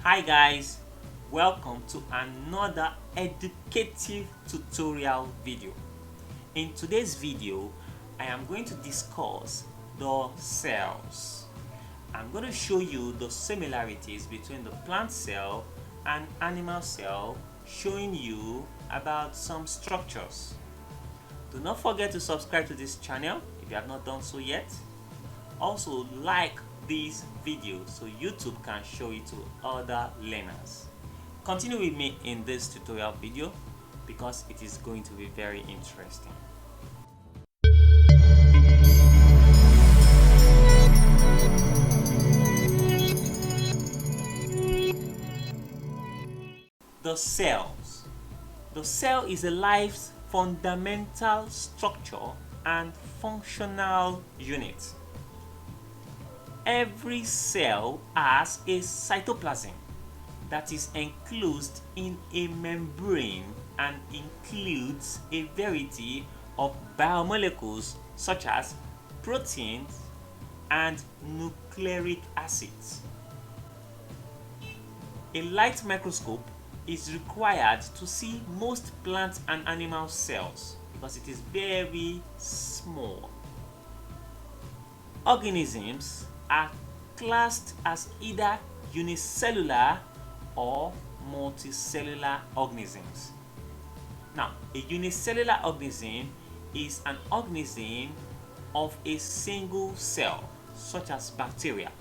Hi guys, welcome to another educative tutorial video. In today's video, I am going to discuss the cells. I'm going to show you the similarities between the plant cell and animal cell, showing you about some structures. Do not forget to subscribe to this channel if you have not done so yet. Also like this video so YouTube can show it to other learners. Continue with me in this tutorial video because it is going to be very interesting. The cells. The cell is a life's fundamental structure and functional unit. Every cell has a cytoplasm that is enclosed in a membrane and includes a variety of biomolecules such as proteins and nucleic acids. A light microscope is required to see most plant and animal cells because it is very small. Organisms are classed as either unicellular or multicellular organisms. Now, a unicellular organism is an organism of a single cell, such as bacteria,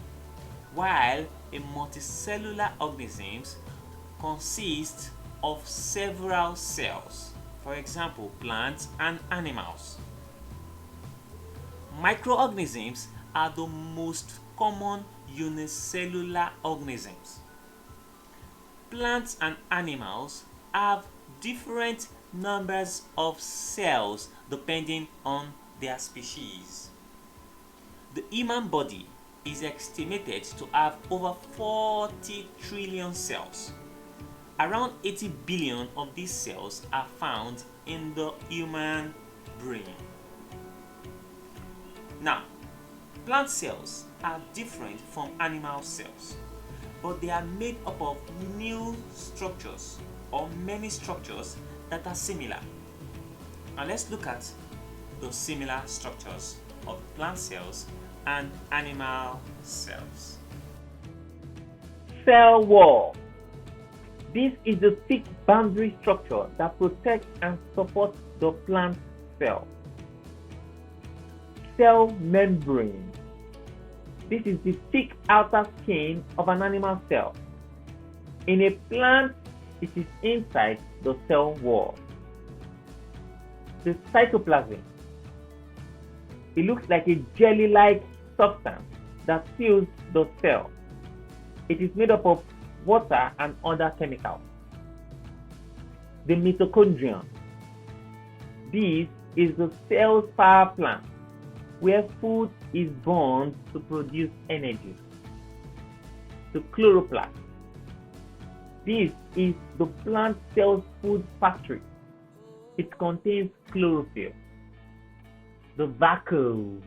while a multicellular organism consists of several cells, for example, plants and animals. Microorganisms are the most common unicellular organisms. Plants and animals have different numbers of cells depending on their species. The human body is estimated to have over 40 trillion cells. Around 80 billion of these cells are found in the human brain. Now, plant cells are different from animal cells, but they are made up of new structures or many structures that are similar. Now let's look at the similar structures of plant cells and animal cells. Cell wall. This is the thick boundary structure that protects and supports the plant cell. Cell membrane. This is the thick outer skin of an animal cell. In a plant, it is inside the cell wall. The cytoplasm. It looks like a jelly-like substance that fills the cell. It is made up of water and other chemicals. The mitochondrion. This is the cell's power plant, where food is burned to produce energy. The chloroplast. This is the plant cell's food factory. It contains chlorophyll. The vacuole.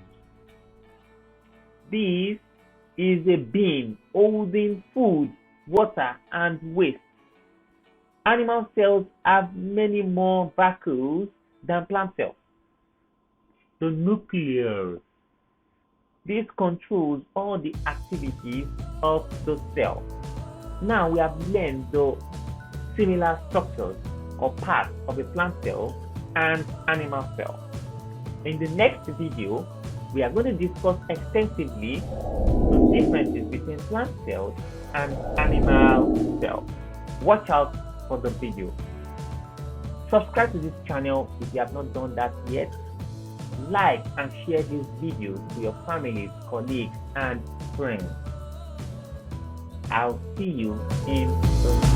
This is a bin holding food, water, and waste. Animal cells have many more vacuoles than plant cells. The nucleus. This controls all the activities of the cell. Now we have learned the similar structures or parts of a plant cell and animal cell. In the next video, we are going to discuss extensively the differences between plant cells and animal cells. Watch out for the video. Subscribe to this channel if you have not done that yet. Like and share this video to your families, colleagues, and friends. I'll see you in the